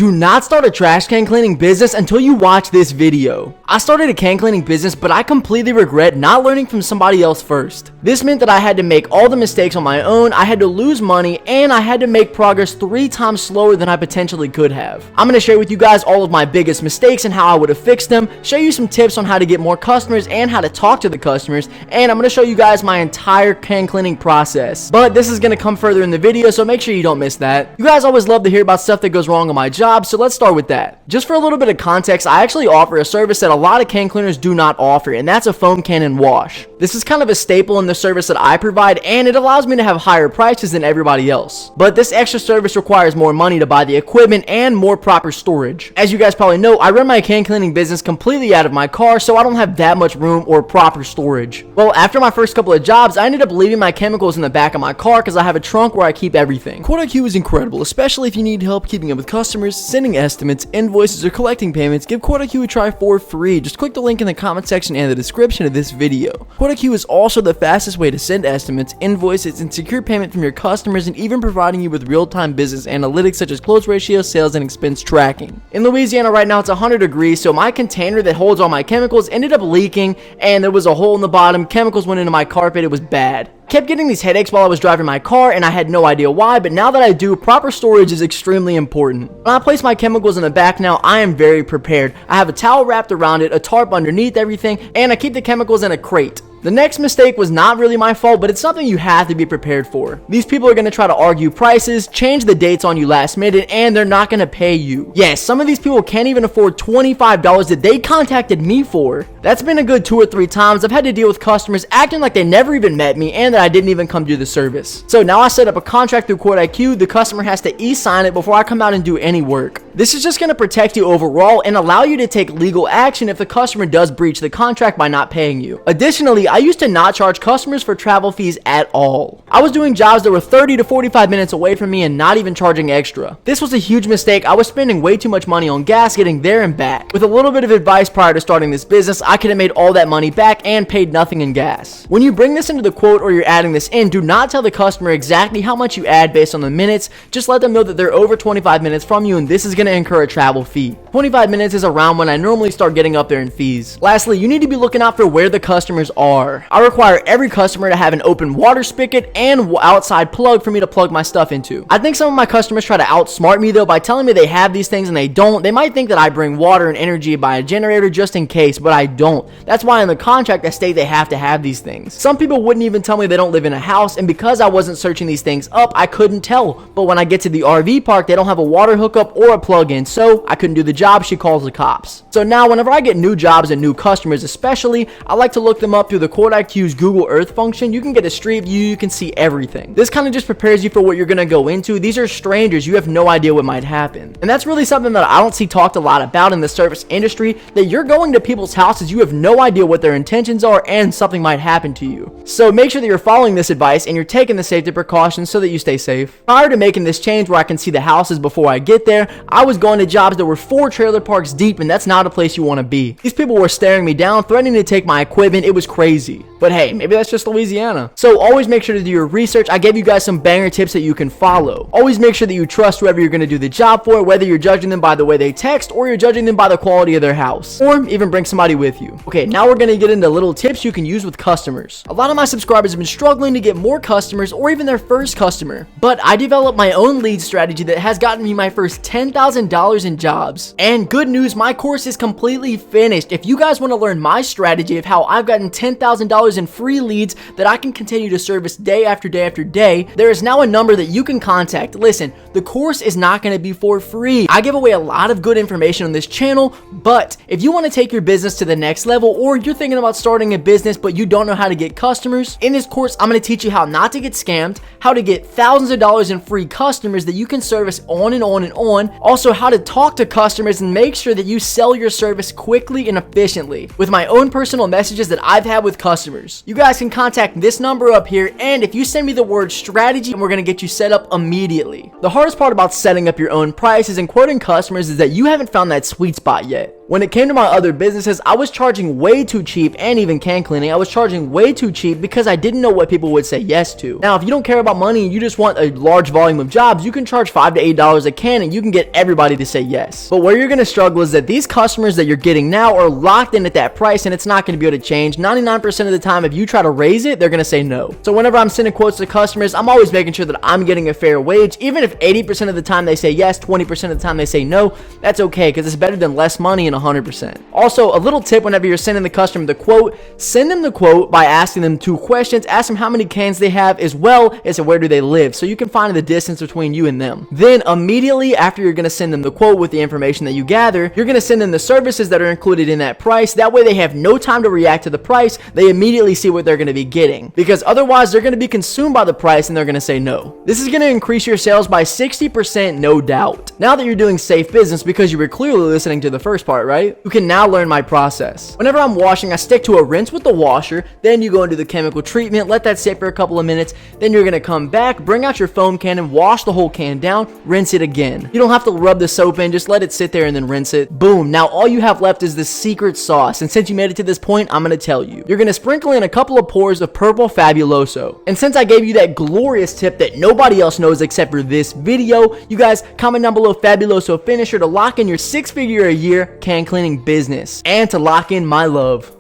Do not start a trash can cleaning business until you watch this video. I started a can cleaning business, but I completely regret not learning from somebody else first. This meant that I had to make all the mistakes on my own, I had to lose money, and I had to make progress 3 times slower than I potentially could have. I'm going to share with you guys all of my biggest mistakes and how I would have fixed them, show you some tips on how to get more customers and how to talk to the customers, and I'm going to show you guys my entire can cleaning process. But this is going to come further in the video, so make sure you don't miss that. You guys always love to hear about stuff that goes wrong on my job, so let's start with that. Just for a little bit of context, I actually offer a service that a lot of can cleaners do not offer, and that's a foam cannon wash. This is kind of a staple in the service that I provide, and it allows me to have higher prices than everybody else. But this extra service requires more money to buy the equipment and more proper storage. As you guys probably know, I run my can cleaning business completely out of my car, so I don't have that much room or proper storage. Well, after my first couple of jobs, I ended up leaving my chemicals in the back of my car because I have a trunk where I keep everything. 𝗤𝘂𝗂𝗜 is incredible, especially if you need help keeping up with customers, sending estimates, invoices, or collecting payments. Give 𝗤𝘂𝗂𝗜 a try for free. Just click the link in the comment section and the description of this video. 𝗤𝘂𝗂𝗜 is also the fastest way to send estimates, invoices, and secure payment from your customers, and even providing you with real-time business analytics such as close ratio, sales, and expense tracking. In Louisiana right now it's 100 degrees, so my container that holds all my chemicals ended up leaking, and there was a hole in the bottom. Chemicals went into my carpet. It was bad. Kept getting these headaches while I was driving my car, and I had no idea why, but now that I do, proper storage is extremely important. When I place my chemicals in the back now, I am very prepared. I have a towel wrapped around it, a tarp underneath everything, and I keep the chemicals in a crate. The next mistake was not really my fault, but it's something you have to be prepared for. These people are going to try to argue prices, change the dates on you last minute, and they're not going to pay you. Yes, some of these people can't even afford $25 that they contacted me for. That's been a good 2 or 3 times. I've had to deal with customers acting like they never even met me and that I didn't even come do the service. So now I set up a contract through 𝗤𝘂𝗂𝗜. The customer has to e-sign it before I come out and do any work. This is just going to protect you overall and allow you to take legal action if the customer does breach the contract by not paying you. Additionally, I used to not charge customers for travel fees at all. I was doing jobs that were 30 to 45 minutes away from me and not even charging extra. This was a huge mistake. I was spending way too much money on gas getting there and back. With a little bit of advice prior to starting this business, I could have made all that money back and paid nothing in gas. When you bring this into the quote or you're adding this in, do not tell the customer exactly how much you add based on the minutes. Just let them know that they're over 25 minutes from you and this is going to incur a travel fee. 25 minutes is around when I normally start getting up there in fees. Lastly, you need to be looking out for where the customers are. I require every customer to have an open water spigot and outside plug for me to plug my stuff into. I think some of my customers try to outsmart me though by telling me they have these things and they don't. They might think that I bring water and energy by a generator just in case, but I don't. That's why in the contract I state they have to have these things. Some people wouldn't even tell me they don't live in a house, and because I wasn't searching these things up, I couldn't tell. But when I get to the RV park, they don't have a water hookup or a plug-in, so I couldn't do the job. She calls the cops. So now whenever I get new jobs and new customers especially, I like to look them up through the 𝗤𝘂𝗂𝗜's Google Earth function. You can get a street view, you can see everything. This kind of just prepares you for what you're going to go into. These are strangers, you have no idea what might happen. And that's really something that I don't see talked a lot about in the service industry, that you're going to people's houses, you have no idea what their intentions are, and something might happen to you. So make sure that you're following this advice and you're taking the safety precautions so that you stay safe. Prior to making this change where I can see the houses before I get there, I was going to jobs that were 4 trailer parks deep, and that's not a place you want to be. These people were staring me down, threatening to take my equipment. It was crazy. But hey, maybe that's just Louisiana. So always make sure to do your research. I gave you guys some banger tips that you can follow. Always make sure that you trust whoever you're going to do the job for, whether you're judging them by the way they text or you're judging them by the quality of their house, or even bring somebody with you. Okay, now we're going to get into little tips you can use with customers. A lot of my subscribers have been struggling to get more customers or even their first customer, but I developed my own lead strategy that has gotten me my first $10,000 in jobs. And good news, my course is completely finished. If you guys want to learn my strategy of how I've gotten $10,000 in free leads that I can continue to service day after day after day, there is now a number that you can contact. Listen, the course is not going to be for free. I give away a lot of good information on this channel, but if you want to take your business to the next level, or you're thinking about starting a business but you don't know how to get customers, in this course I'm going to teach you how not to get scammed, how to get thousands of dollars in free customers that you can service on and on and on, also how to talk to customers and make sure that you sell your service quickly and efficiently with my own personal messages that I've had with customers. You guys can contact this number up here, and if you send me the word strategy, we're going to get you set up immediately. The hardest part about setting up your own prices and quoting customers is that you haven't found that sweet spot yet. When it came to my other businesses, I was charging way too cheap, and even can cleaning, I was charging way too cheap because I didn't know what people would say yes to. Now, if you don't care about money and you just want a large volume of jobs, you can charge $5 to $8 a can and you can get everybody to say yes. But where you're going to struggle is that these customers that you're getting now are locked in at that price, and it's not going to be able to change. 99% of the time, if you try to raise it, they're going to say no. So whenever I'm sending quotes to customers, I'm always making sure that I'm getting a fair wage. Even if 80% of the time they say yes, 20% of the time they say no, that's okay, because it's better than less money and 100%. Also, a little tip whenever you're sending the customer the quote, send them the quote by asking them 2 questions. Ask them how many cans they have, as well as where do they live, so you can find the distance between you and them. Then immediately after you're going to send them the quote with the information that you gather, you're going to send them the services that are included in that price. That way they have no time to react to the price. They immediately see what they're going to be getting, because otherwise they're going to be consumed by the price and they're going to say no. This is going to increase your sales by 60%, no doubt. Now that you're doing safe business, because you were clearly listening to the first part, right? You can now learn my process. Whenever I'm washing, I stick to a rinse with the washer, then you go into the chemical treatment, let that sit for a couple of minutes, then you're going to come back, bring out your foam can and wash the whole can down, rinse it again. You don't have to rub the soap in, just let it sit there and then rinse it. Boom. Now all you have left is the secret sauce, and since you made it to this point, I'm going to tell you. You're going to sprinkle in a couple of pours of purple Fabuloso. And since I gave you that glorious tip that nobody else knows except for this video, you guys comment down below Fabuloso finisher to lock in your 6-figure a year can cleaning business and to lock in my love.